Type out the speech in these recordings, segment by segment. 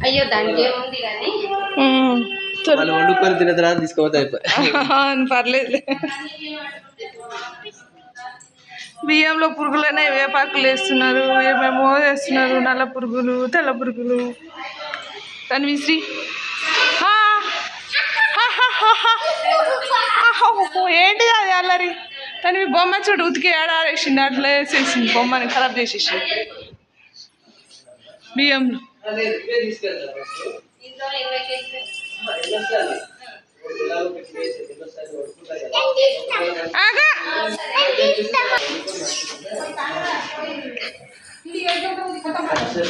అయ్యో దానికి ఏముంది కానీ వండుకొని తిన్న తర్వాత తీసుకోవద్దు పర్లేదు. బియ్యంలో పురుగులనే వేపాకులు వేస్తున్నారు, ఏమేమో వేస్తున్నారు, నల్ల పురుగులు తెల్ల పురుగులు. తన్విశ్రీ ఏంటి అది అల్లరి? తనవి బొమ్మ చూడు ఉతికి ఏడారేసింది, అట్లా వేసేసింది బొమ్మని ఖరాబ్ చేసేసింది బియ్యంలో.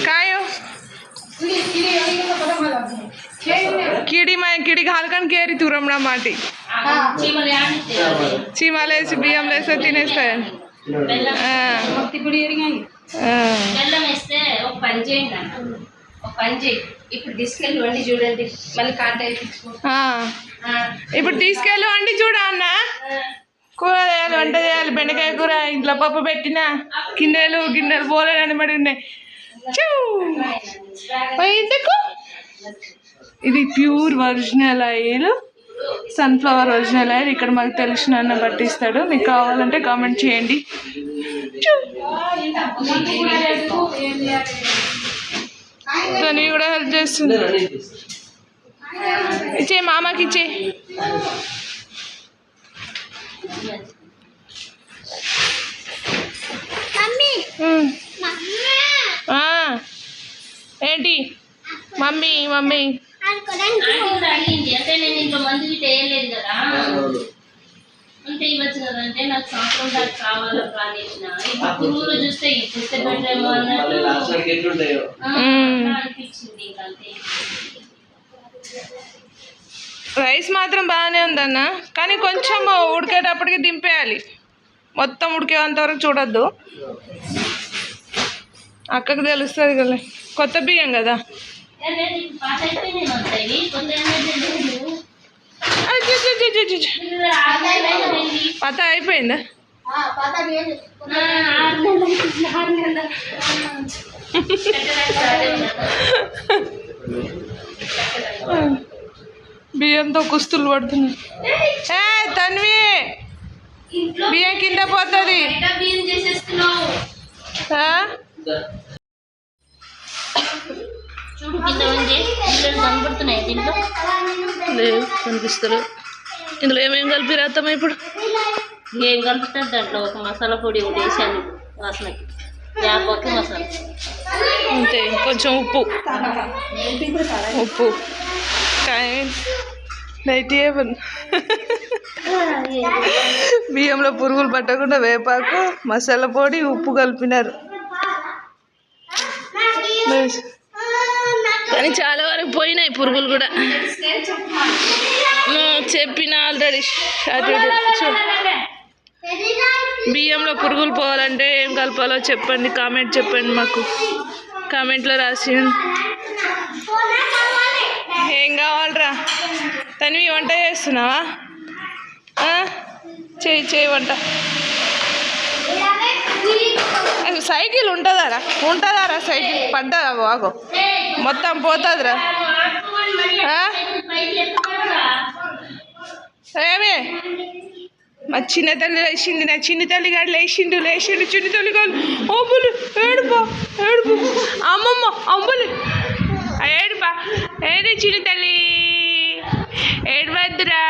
కాయో కిడి హల్కన్ కేరి తూరమ్మ మాటి చీమలు వేసి బియ్యంలో వేస్తే తినేస్తాయని. ఇప్పుడు తీసుకెళ్ళి వండి చూడండి, మళ్ళీ కాంటాక్ట్. ఇప్పుడు తీసుకెళ్ళి వండి చూడ అన్న. కూర చేయాలి, వంట చేయాలి, బెండకాయ కూర ఇంట్లో పప్పు పెట్టిన గిన్నెలు పోలేదని పడి ఉన్నాయి. ఇది pure original oil, sunflower original oil. ఇక్కడ మాకు తెలిసిన అన్న పట్టిస్తాడు, మీకు కావాలంటే కామెంట్ చేయండి. తను కూడా హెల్ప్ చేస్తుంది. ఇచ్చే మామకి ఇచ్చే. ఏంటి మమ్మీ మమ్మీ అంటే నేను ఇంట్లో మందు వేయలేదు కదా, అంటే ఇవ్వచ్చు కదంటే నాకు సంవత్సరం దాకా కావాలో కానిచ్చిన పురుగులు చూస్తే ఇచ్చేస్తే పెట్టేమో అనిపించింది. రైస్ మాత్రం బాగానే ఉందన్న, కానీ కొంచెం ఉడికేటప్పటికి దింపేయాలి, మొత్తం ఉడికేంత వరకు చూడొద్దు. అక్కకు తెలుస్తుంది కదా, కొత్త బియ్యం కదా. పత అయిపోయిందా? బియ్యంతో కుస్తులు పడుతున్నాయి. తన్వి బియ్యం కింద పోతుంది. లేదు కనిపిస్తారు. ఇందులో ఏమేమి కలిపి రాస్తామా? ఇప్పుడు ఏం కలుపుతారు దాంట్లో? ఒక మసాలా పొడి ఒకటి వేసాను వాసనకి, యాపాకు మసాలా అంతే, కొంచెం ఉప్పు నైట్ బియ్యంలో పురుగులు పట్టకుండా వేపాకు, మసాలా పొడి, ఉప్పు కలిపినారు. కానీ చాలా వరకు పోయినాయి పురుగులు కూడా. చెప్పిన ఆల్రెడీ. బియ్యంలో పురుగులు పోవాలంటే ఏం కలపాలో చెప్పండి, కామెంట్ చెప్పండి మాకు, కామెంట్లో రాసి. ఏం కావాలరా తన్వి? వంట చేస్తున్నావా? చేయి వంట. సైకిల్ ఉంటుందారా? సైకిల్ పడ్డదా? బాగో మొత్తం పోతుందిరా. ఏమే మా చిన్న తల్లి లేచింది, నా చిన్న తల్లి గారు లేచిండు చిన్న తల్లి గారు. అమ్ములు ఏడుపా అమ్మమ్మ అమ్ములు ఏడుపా. ఏది చిన్న తల్లి ఏడవద్దురా.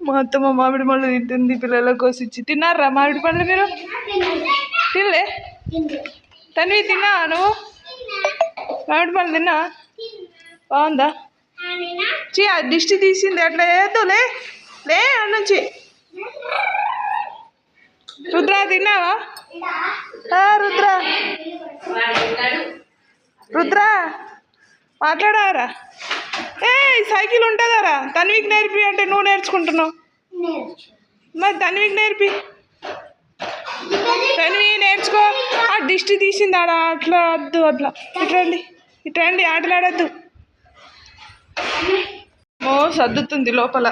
మా అత్తమ్మ మామిడి పళ్ళు తింటుంది, పిల్లలకు కోసిచ్చి. తిన్నారా మామిడి పళ్ళు మీరు? తినలే? తన్వి తిన్నావా నువ్వు? మామిడి పళ్ళు తిన్నా? బాగుందా? ఆ దిష్టి తీసింది అట్లా ఏదో లే అన్నుంచి. రుద్ర తిన్నావా? రుద్ర మాట్లాడారా? సైకిల్ ఉంటుందారా? తన్వికి నేర్పి అంటే నువ్వు నేర్చుకుంటున్నావు, మరి తన్వికి నేర్పి. తన్వి నేర్చుకో. ఆ దిష్టి తీసింది ఆడ, అట్లా వద్దు, అట్లా ఇట్రండి ఆటలాడద్దు. సర్దుతుంది లోపల.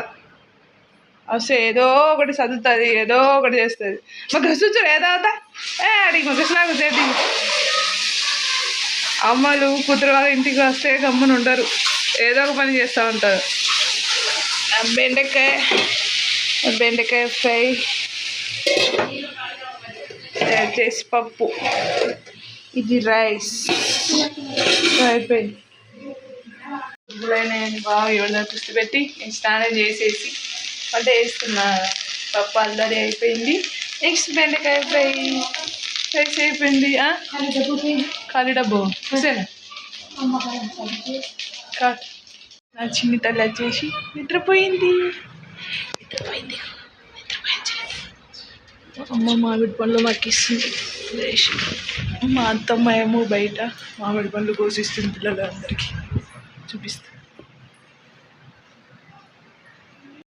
అసలు ఏదో ఒకటి చదువుతుంది, ఏదో ఒకటి చేస్తుంది. మాకు గసుచురు ఏదో అవుతా అడిగి మాకు నాకు చేతి అమ్మలు కూతురు వాళ్ళ ఇంటికి వస్తే గమ్మున ఉండరు, ఏదో ఒక పని చేస్తూ ఉంటారు. బెండకాయ ఫ్రై చేసి పప్పు, ఇది రైస్ అయిపోయింది. ఇందులో నేను బాగా ఎవరిన కుస్తీ పెట్టి నేను స్నానం చేసేసి వంట వేస్తున్నా. పప్పు అల్లరి అయిపోయింది. నెక్స్ట్ బెండకాయ ఫ్రై రైస్ అయిపోయింది. ఖాళీ డబ్బు చూసాను. నా చిన్ని తల్లి వచ్చేసి నిద్రపోయింది. అమ్మ మామిడి పండ్లు మాకు ఇస్తుంది. మా అత్తమ్మ ఏమో బయట మామిడి పండ్లు కోసిస్తుంది పిల్లలందరికీ చూపిస్తుంది.